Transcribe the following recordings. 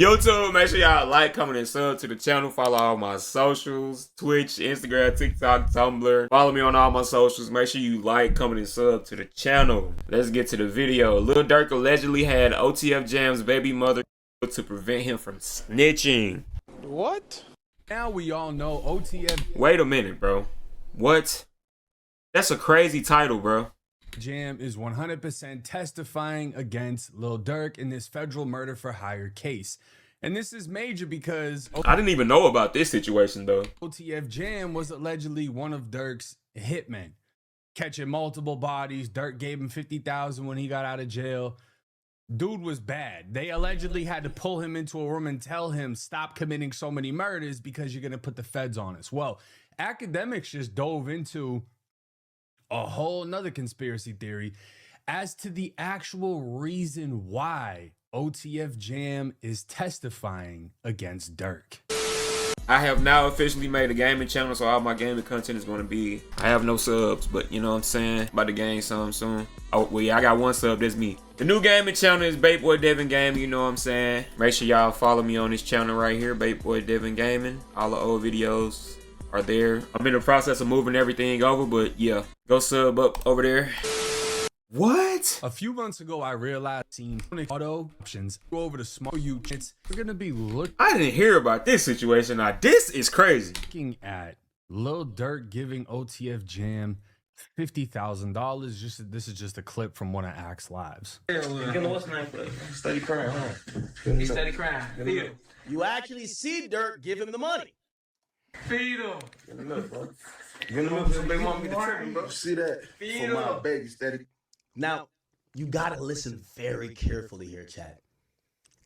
YouTube, make sure y'all like, comment, and sub to the channel. Follow all my socials, Twitch, Instagram, TikTok, Tumblr. Follow me on all my socials. Make sure you like, comment, and sub to the channel. Let's get to the video. Lil Durk allegedly had OTF Jam's baby mother to prevent him from snitching. What? Now we all know OTF. Wait a minute, bro. What? That's a crazy title, bro. Jam is 100% testifying against Lil Durk in this federal murder for hire case. And this is major because I didn't even know about this situation, though. OTF Jam was allegedly one of Durk's hitmen, catching multiple bodies. Durk gave him $50,000 when he got out of jail. Dude was bad. They allegedly had to pull him into a room and tell him, stop committing so many murders because you're going to put the feds on us. Well, academics just dove into a whole nother conspiracy theory as to the actual reason why OTF Jam is testifying against Durk. I have now officially made a gaming channel, so all my gaming content is going to be, I have no subs, but you know what I'm saying, about to gain some soon. Oh, well, yeah, I got one sub, that's me. The new gaming channel is Babymother Devin Gaming, you know what I'm saying. Make sure y'all follow me on this channel right here, Babymother Devin Gaming. All the old videos are there. I'm in the process of moving everything over, but yeah, go sub up over there. What? A few months ago, I realized seeing auto options go over to small units. We're gonna be I didn't hear about this situation. Now this is crazy. Looking at Lil Durk giving OTF Jam $50,000. This is just a clip from one of Axe Lives. Steady crying, huh? He's steady crying. You actually see Durk give him the money. Feed him. Get him milk, bro. Get him milk so baby mama get the tripping, bro. See that? Feed for my him. baby steady. Now, you gotta listen very carefully here, chat.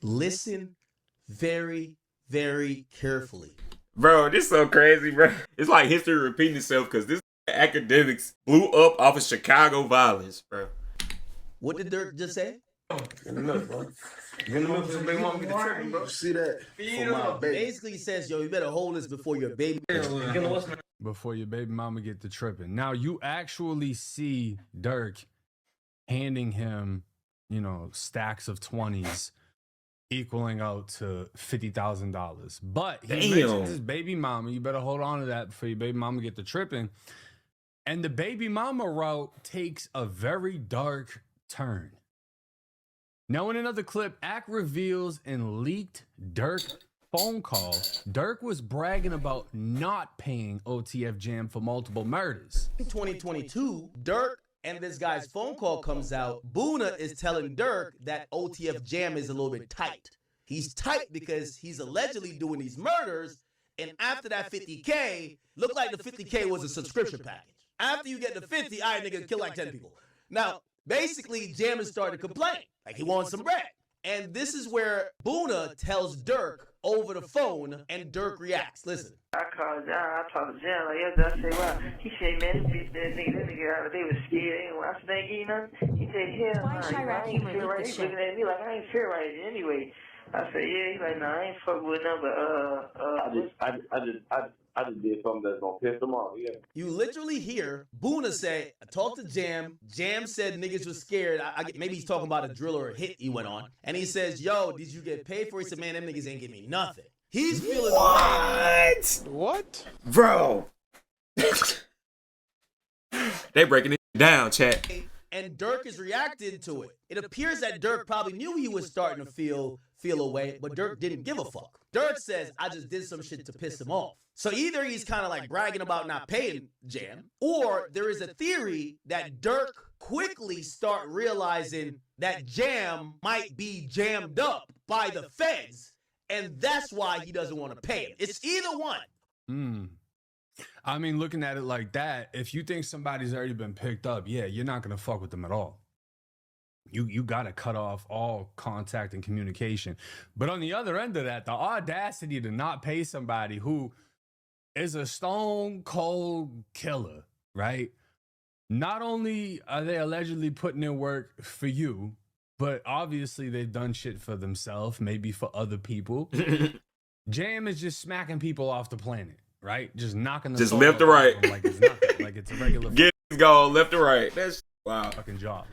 Listen very, very carefully. Bro, this is so crazy, bro. It's like history repeating itself because this academics blew up off of Chicago violence, bro. What did Durk just say? Get him milk, bro. Get him milk so baby mama get the tripping, bro. See that? For my baby. Basically, he says, yo, you better hold this before your baby. Before your baby mama get to tripping. Now you actually see Durk handing him, you know, stacks of 20s equaling out to $50,000. But he mentions his baby mama. You better hold on to that before your baby mama get to tripping. And the baby mama route takes a very dark turn. Now in another clip, Ack reveals and leaked Durk phone call. Durk was bragging about not paying OTF Jam for multiple murders. In 2022, Durk and this guy's phone call comes out. Boona is telling Durk that OTF Jam is a little bit tight. He's tight because he's allegedly doing these murders, and after that 50K, looked like the 50K was a subscription package. After you get the 50, all right, nigga, kill like 10 people. Now, basically, Jam is starting to complain, like he wants some bread. And this is where Boona tells Durk over the phone, and Durk reacts. Listen. I called John, I talked to John like yesterday. I said, wow. He said, man, that nigga, they was scared anyway. I said, they ain't getting nothing. He said, hell nah, I ain't feel right. He's looking at me like I ain't feel right anyway. I said, yeah. He's like, nah, I ain't fucking with nothing, but I just did something that's gonna piss them off. Yeah. You literally hear Boona say, I talked to Jam. Jam said niggas was scared. Maybe he's talking about a drill or a hit he went on. And he says, yo, did you get paid for it? He said, man, them niggas ain't give me nothing. He's feeling What? Bro. They breaking it down, chat. And Durk is reacting to it. It appears that Durk probably knew he was starting to feel away, but Durk didn't give a fuck. Durk says, I just did some shit to piss him off. So either he's kind of like bragging about not paying Jam, or there is a theory that Durk quickly start realizing that Jam might be jammed up by the feds, and that's why he doesn't want to pay him. It's either one. I mean, looking at it like that, if you think somebody's already been picked up, yeah, you're not going to fuck with them at all. You got to cut off all contact and communication. But on the other end of that, the audacity to not pay somebody who is a stone cold killer, right? Not only are they allegedly putting in work for you, but obviously they've done shit for themselves, maybe for other people. Jam is just smacking people off the planet, right? Just knocking them. Just left to right. Like it's nothing. Like it's a regular. Get go left to right. That's wow. Fucking job.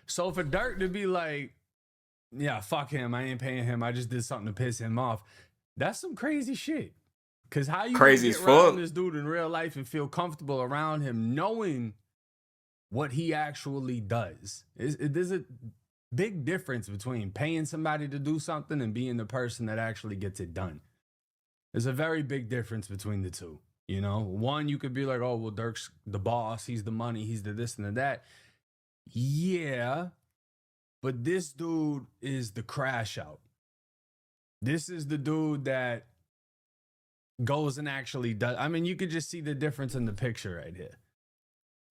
So for Durk to be like, yeah, fuck him. I ain't paying him. I just did something to piss him off. That's some crazy shit. Because how you Crazy get as around fuck. this dude in real life and feel comfortable around him knowing what he actually does? There's a big difference between paying somebody to do something and being the person that actually gets it done. There's a very big difference between the two. You know, one, you could be like, oh, well, Durk's the boss. He's the money. He's the this and the that. Yeah. But this dude is the crash out. This is the dude that goes and actually does. I mean, you could just see the difference in the picture right here.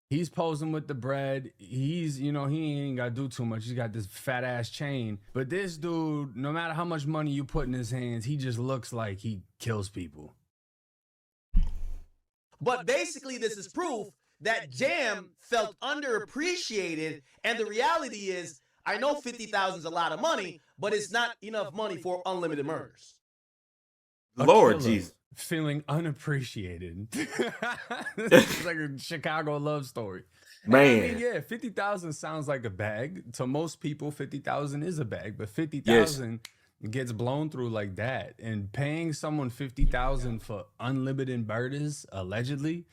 He's posing with the bread. He's, you know, he ain't got to do too much. He's got this fat ass chain. But this dude, no matter how much money you put in his hands, he just looks like he kills people. But basically, this is proof that Jam felt underappreciated. And the reality is, I know 50,000 is a lot of money, but it's not enough money for unlimited murders. Lord Jesus. Feeling unappreciated. It's like a Chicago love story. Man. I mean, yeah, 50,000 sounds like a bag. To most people, 50,000 is a bag, but 50,000 gets blown through like that. And paying someone 50,000 for unlimited murders, allegedly,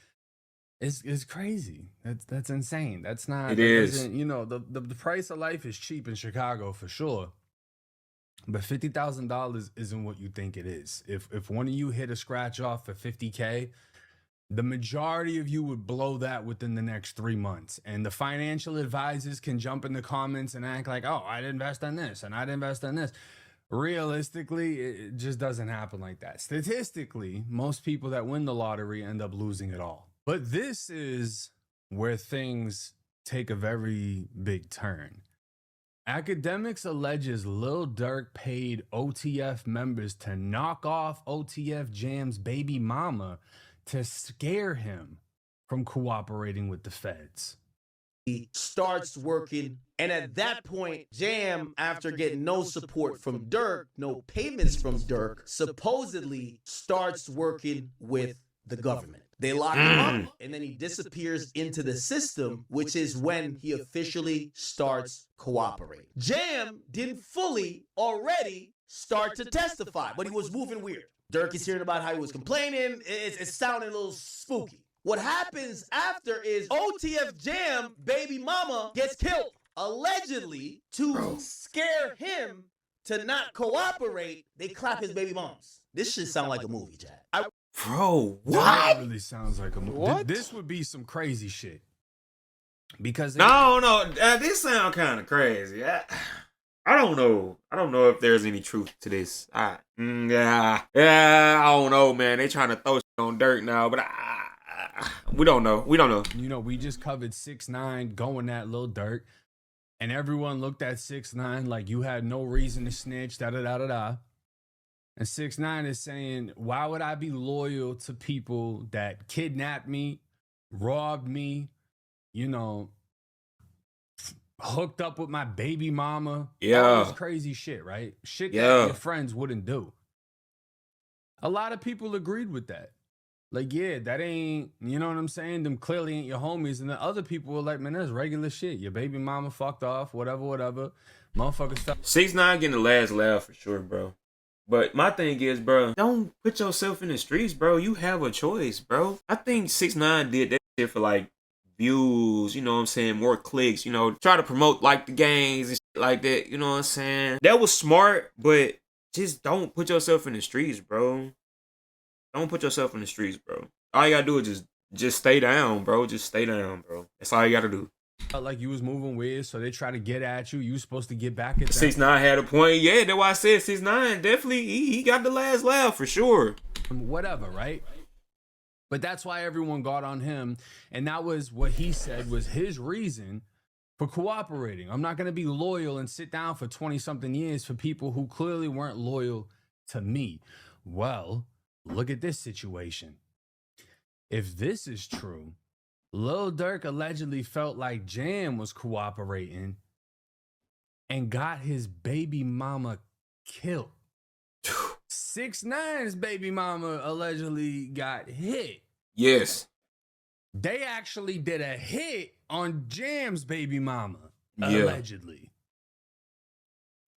is crazy. That's insane. That's not. It is. You know, the price of life is cheap in Chicago for sure. But $50,000 isn't what you think it is. If one of you hit a scratch off for $50K, the majority of you would blow that within the next 3 months. And the financial advisors can jump in the comments and act like, oh, I'd invest in this and I'd invest in this. Realistically, it just doesn't happen like that. Statistically, most people that win the lottery end up losing it all. But this is where things take a very big turn. Academics alleges Lil Durk paid OTF members to knock off OTF Jam's baby mama to scare him from cooperating with the feds. He starts working, and at that point, Jam, after getting no support from Durk, no payments from Durk, supposedly starts working with the government. They lock him up, and then he disappears into the system, which is when he officially starts cooperating. Jam didn't fully already start to testify, but he was moving weird. Durk is hearing about how he was complaining. It's sounding a little spooky. What happens after is OTF Jam baby mama gets killed, allegedly to scare him to not cooperate. They clap his baby moms. This should sound like a movie, Jack. Bro, what? That really sounds like a movie. What? This would be some crazy shit. Because No, this sound kind of crazy. I don't know. I don't know if there's any truth to this. I don't know, man. They trying to throw shit on Durk now, but we don't know. We don't know. You know, we just covered 6ix9ine going at Lil Durk, and everyone looked at 6ix9ine like you had no reason to snitch, da-da-da-da-da. And 6ix9ine is saying, why would I be loyal to people that kidnapped me, robbed me, you know, hooked up with my baby mama? Yeah. All this crazy shit, right? Shit that your friends wouldn't do. A lot of people agreed with that. Like, yeah, that ain't, you know what I'm saying? Them clearly ain't your homies. And then other people were like, man, that's regular shit. Your baby mama fucked off, whatever. Motherfuckers fell. 6ix9ine getting the last laugh for sure, bro. But my thing is, bro, don't put yourself in the streets, bro. You have a choice, bro. I think 6ix9ine did that shit for like views, you know what I'm saying, more clicks, you know, try to promote like the gangs and shit like that, you know what I'm saying? That was smart, but just don't put yourself in the streets, bro. Don't put yourself in the streets, bro. All you gotta do is just stay down, bro. Just stay down, bro. That's all you gotta do. Felt like you was moving weird, so they try to get at you. You was supposed to get back at them. 6ix9ine had a point. Yeah, that's why I said 6ix9ine definitely he got the last laugh for sure. Whatever, right? But that's why everyone got on him, and that was what he said was his reason for cooperating. I'm not going to be loyal and sit down for 20-something years for people who clearly weren't loyal to me. Well, look at this situation. If this is true, Lil Durk allegedly felt like Jam was cooperating and got his baby mama killed. 6ix9ine's baby mama allegedly got hit. Yes. They actually did a hit on Jam's baby mama, Yeah. allegedly.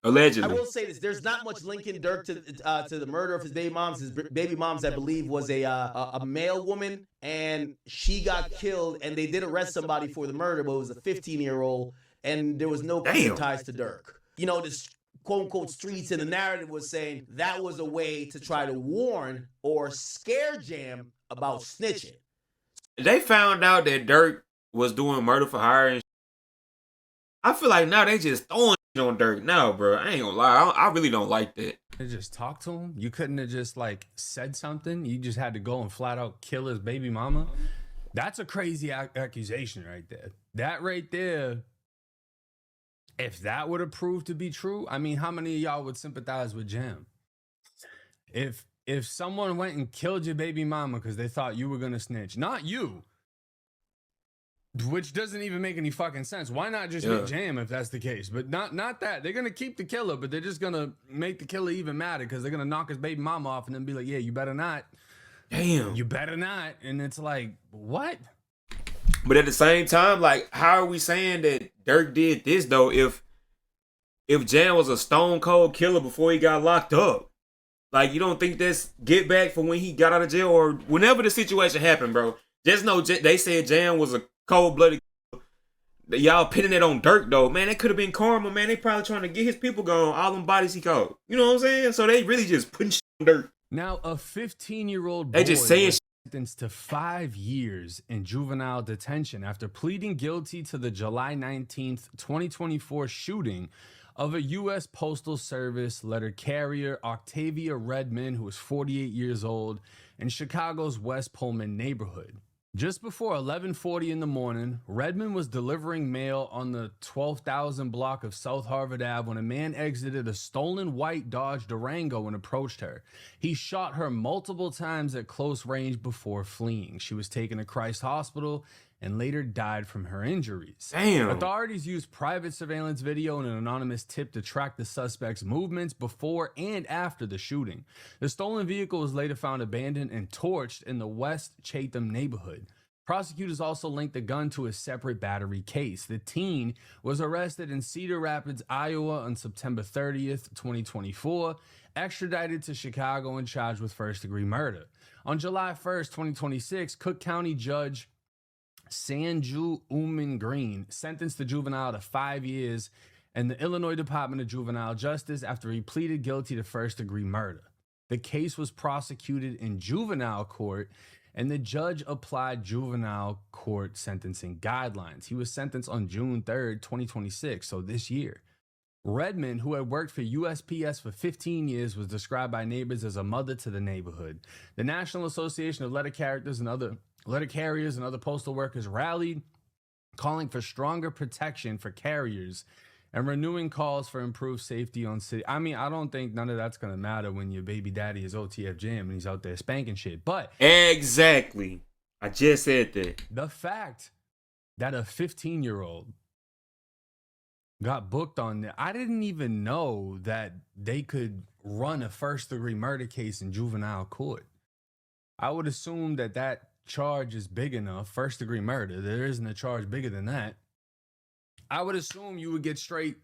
I Allegedly. will say this: there's not much linking Durk to the murder of his baby moms. His baby moms, I believe, was a male woman, and she got killed. And they did arrest somebody for the murder, but it was a 15-year-old, and there was no clear ties to Durk. You know, this quote unquote streets in the narrative was saying that was a way to try to warn or scare Jam about snitching. They found out that Durk was doing murder for hire. And I feel like now they just throwing shit on Durk now, bro. I ain't gonna lie. I really don't like that. They just talked to him. You couldn't have just like said something. You just had to go and flat out kill his baby mama. That's a crazy accusation right there. That right there. If that would have proved to be true, I mean, how many of y'all would sympathize with Jam? If someone went and killed your baby mama because they thought you were gonna snitch, not you, which doesn't even make any fucking sense. Why not just hit Jam if that's the case? But not that. They're gonna keep the killer, but they're just gonna make the killer even madder because they're gonna knock his baby mama off and then be like, yeah, you better not. Damn. You better not. And it's like, what? But at the same time, like, how are we saying that Durk did this though? If Jam was a stone cold killer before he got locked up, like, you don't think that's get back for when he got out of jail or whenever the situation happened, bro? Just know they said Jam was a cold blooded. Y'all pinning it on Durk though, man. That could have been karma, man. They probably trying to get his people gone. All them bodies he caught. You know what I'm saying? So they really just putting shit on Durk. Now a 15-year-old boy They just saying shit. sentenced to 5 years in juvenile detention after pleading guilty to the July 19th, 2024 shooting of a U.S. Postal Service letter carrier, Octavia Redmond, who was 48 years old, in Chicago's West Pullman neighborhood. Just before 11:40 in the morning, Redmond was delivering mail on the 12,000 block of South Harvard Ave when a man exited a stolen white Dodge Durango and approached her. He shot her multiple times at close range before fleeing. She was taken to Christ Hospital and later died from her injuries. Damn. Authorities used private surveillance video and an anonymous tip to track the suspect's movements before and after the shooting. The stolen vehicle was later found abandoned and torched in the West Chatham neighborhood. Prosecutors also linked the gun to a separate battery case. The teen was arrested in Cedar Rapids, Iowa on September 30th, 2024, extradited to Chicago and charged with first-degree murder. On July 1st, 2026, Cook County Judge Sanju Uman Green sentenced the juvenile to 5 years in the Illinois Department of Juvenile Justice after he pleaded guilty to first-degree murder. The case was prosecuted in juvenile court, and the judge applied juvenile court sentencing guidelines. He was sentenced on June 3rd, 2026, so this year. Redmond, who had worked for USPS for 15 years, was described by neighbors as a mother to the neighborhood. The National Association of Letter Carriers and other postal workers rallied, calling for stronger protection for carriers and renewing calls for improved safety on city. I mean, I don't think none of that's going to matter when your baby daddy is OTF Jam and he's out there spanking shit. But exactly. I just said that. The fact that a 15-year-old got booked on that, I didn't even know that they could run a first-degree murder case in juvenile court. I would assume that charge is big enough, first-degree murder. There isn't a charge bigger than that. I would assume you would get straight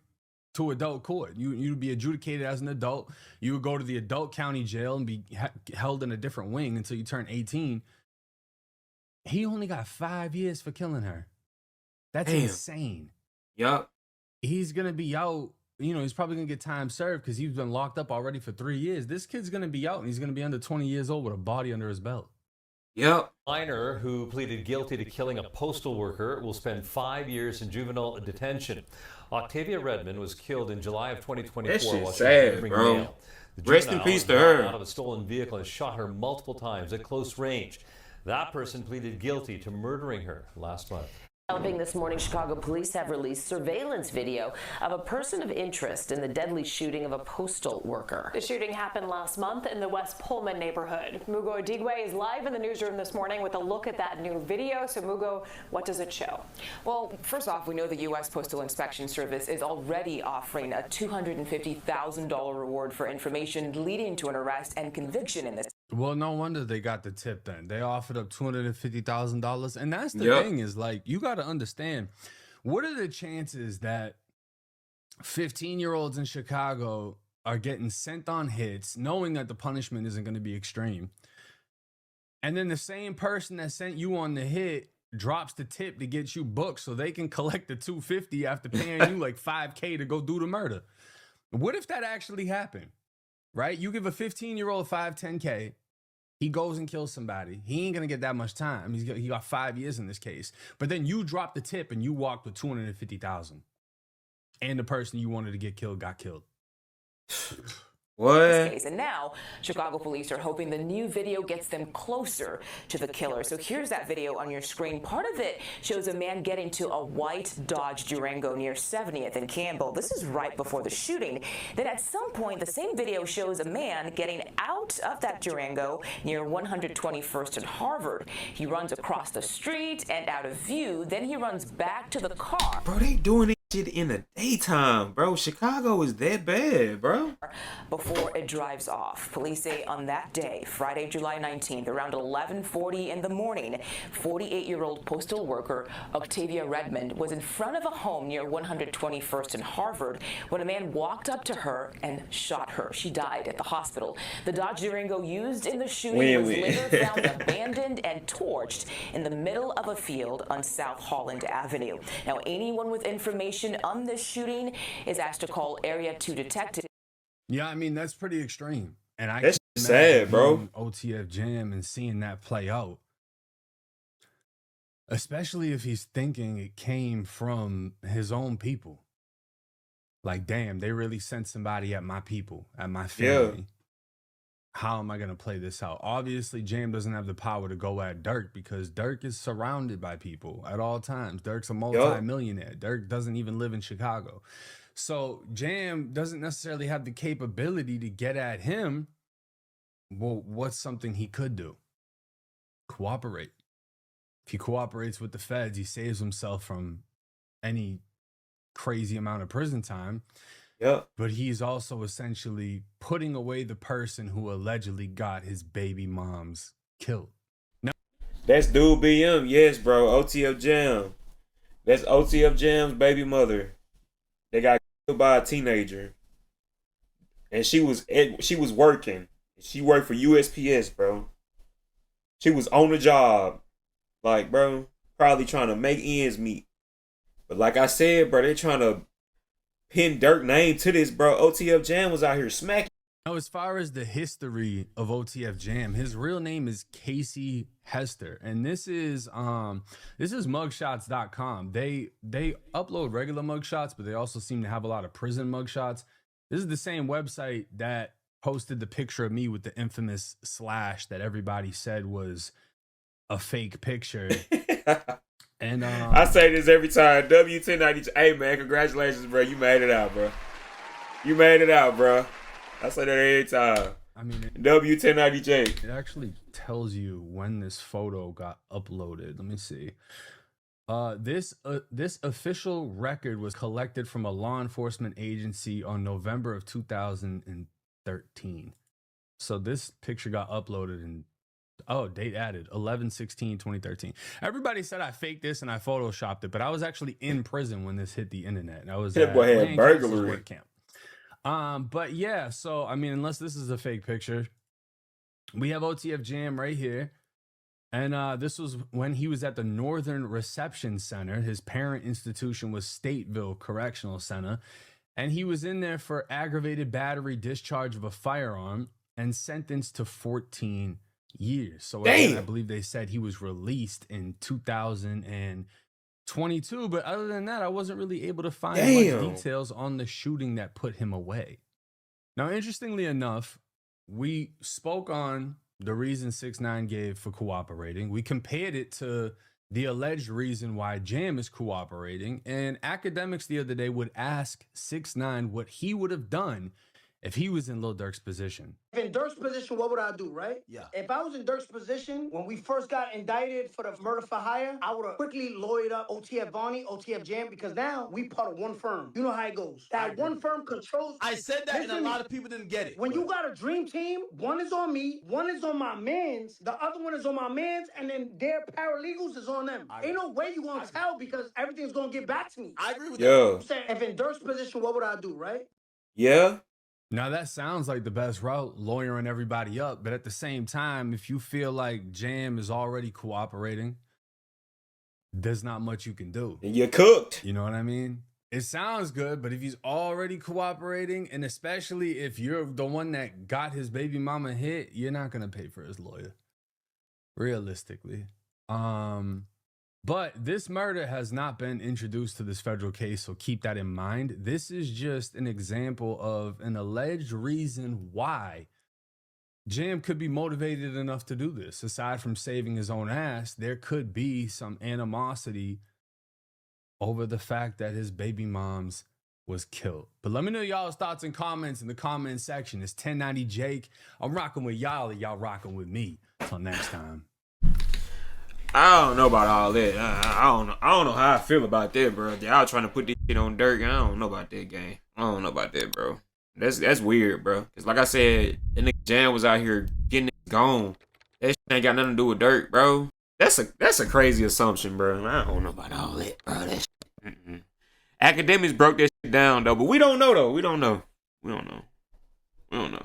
to adult court. You'd be adjudicated as an adult. You would go to the adult county jail and be held in a different wing until you turn 18. He only got 5 years for killing her. That's insane. Yup. He's going to be out. You know, he's probably going to get time served because he's been locked up already for 3 years. This kid's going to be out and he's going to be under 20 years old with a body under his belt. Yep. Minor who pleaded guilty to killing a postal worker will spend 5 years in juvenile detention. Octavia Redmond was killed in July of 2024 That shit's while she sad, was delivering bro. mail. The Rest in juvenile peace to got her. out of a stolen vehicle and shot her multiple times at close range. That person pleaded guilty to murdering her last month. Developing this morning, Chicago police have released surveillance video of a person of interest in the deadly shooting of a postal worker. The shooting happened last month in the West Pullman neighborhood. Mugo Odigwe is live in the newsroom this morning with a look at that new video. So Mugo, what does it show? Well, first off, we know the U.S. Postal Inspection Service is already offering a $250,000 reward for information leading to an arrest and conviction in this. Well, no wonder they got the tip then. They offered up $250,000. And that's the thing is, like, you got to understand, what are the chances that 15-year-olds in Chicago are getting sent on hits, knowing that the punishment isn't going to be extreme. And then the same person that sent you on the hit drops the tip to get you booked so they can collect the $250 after paying you like $5K to go do the murder. What if that actually happened, right? You give a 15-year-old $10K, he goes and kills somebody. He ain't going to get that much time. He got 5 years in this case. But then you drop the tip and you walked with $250,000. And the person you wanted to get killed got killed. What? And now, Chicago police are hoping the new video gets them closer to the killer. So here's that video on your screen. Part of it shows a man getting to a white Dodge Durango near 70th and Campbell. This is right before the shooting. Then at some point, the same video shows a man getting out of that Durango near 121st and Harvard. He runs across the street and out of view. Then he runs back to the car. Bro, they doing it shit in the daytime, bro. Chicago is that bad, bro. Before it drives off. Police say on that day, Friday, July 19th, around 11:40 in the morning, 48-year-old postal worker Octavia Redmond was in front of a home near 121st and Harvard when a man walked up to her and shot her. She died at the hospital. The Dodge Durango used in the shooting was later found abandoned and torched in the middle of a field on South Holland Avenue. Now, anyone with information on this shooting is asked to call Area 2 detectives. Yeah, I mean, that's pretty extreme. And that's sad, bro. OTF Jam and seeing that play out. Especially if he's thinking it came from his own people. Like, damn, they really sent somebody at my people, at my family. Yeah. How am I going to play this out? Obviously, Jam doesn't have the power to go at Durk because Durk is surrounded by people at all times. Durk's a multi-millionaire. Durk doesn't even live in Chicago. So Jam doesn't necessarily have the capability to get at him. Well, what's something he could do? Cooperate. If he cooperates with the feds, he saves himself from any crazy amount of prison time. Yeah. But he's also essentially putting away the person who allegedly got his baby moms killed. Now, that's Dude BM. Yes, bro. OTF Jam. That's OTF Jam's baby mother. They got killed by a teenager. And she was working. She worked for USPS, bro. She was on the job. Like, bro, probably trying to make ends meet. But like I said, bro, they're trying to pin Durk name to this, bro. OTF Jam was out here smacking. Now, as far as the history of OTF Jam, his real name is Casey Hester, and this is mugshots.com. They upload regular mugshots, but they also seem to have a lot of prison mugshots. This is the same website that posted the picture of me with the infamous slash that everybody said was a fake picture. And I say this every time. W1090. Hey man, congratulations, bro. You made it out, bro. You made it out, bro. I say that every time. I mean, W1090J. It actually tells you when this photo got uploaded. Let me see. This official record was collected from a law enforcement agency on November of 2013. So this picture got uploaded in date added 11/16/2013. Everybody said I faked this and I photoshopped it, but I was actually in prison when this hit the internet. I was that boy had burglary work camp. But yeah, so I mean, unless this is a fake picture, we have OTF Jam right here. And this was when he was at the Northern Reception Center. His parent institution was Stateville Correctional Center. And he was in there for aggravated battery, discharge of a firearm, and sentenced to 14 years. So again, I believe they said he was released in 2022. But other than that, I wasn't really able to find much details on the shooting that put him away. Now, interestingly enough, we spoke on the reason 6ix9ine gave for cooperating. We compared it to the alleged reason why Jam is cooperating. And academics the other day would ask 6ix9ine what he would have done if he was in Lil Durk's position. In Durk's position, what would I do, right? Yeah. If I was in Durk's position, when we first got indicted for the murder for hire, I would have quickly lawyered up OTF Vonnie, OTF Jam, because now we part of one firm. You know how it goes. That one firm controls. I said that, and a Listen, lot of people didn't get it. when you got a dream team, one is on me, one is on my mans, the other one is on my mans, and then their paralegals is on them. Ain't no way you gonna tell because everything's gonna get back to me. I agree with Yeah. that. I'm saying, if in Durk's position, what would I do, right? Yeah. Now that sounds like the best route, lawyering everybody up. But at the same time, if you feel like Jam is already cooperating, there's not much you can do. And you're cooked. You know what I mean? It sounds good, but if he's already cooperating, and especially if you're the one that got his baby mama hit, you're not gonna pay for his lawyer. Realistically. But this murder has not been introduced to this federal case, so keep that in mind. This is just an example of an alleged reason why Jam could be motivated enough to do this. Aside from saving his own ass, there could be some animosity over the fact that his baby mom's was killed. But let me know y'all's thoughts and comments in the comment section. It's 1090 Jake. I'm rocking with y'all, and y'all rocking with me. Till next time. I don't know about all that. I don't know. I don't know how I feel about that, bro. Y'all trying to put this shit on Durk. I don't know about that game. I don't know about that, bro. That's weird, bro. Cause like I said, the nigga Jam was out here getting it gone. That shit ain't got nothing to do with Durk, bro. That's a crazy assumption, bro. I don't know about all that, bro. That shit. Academics broke that shit down though, but we don't know though. We don't know. We don't know.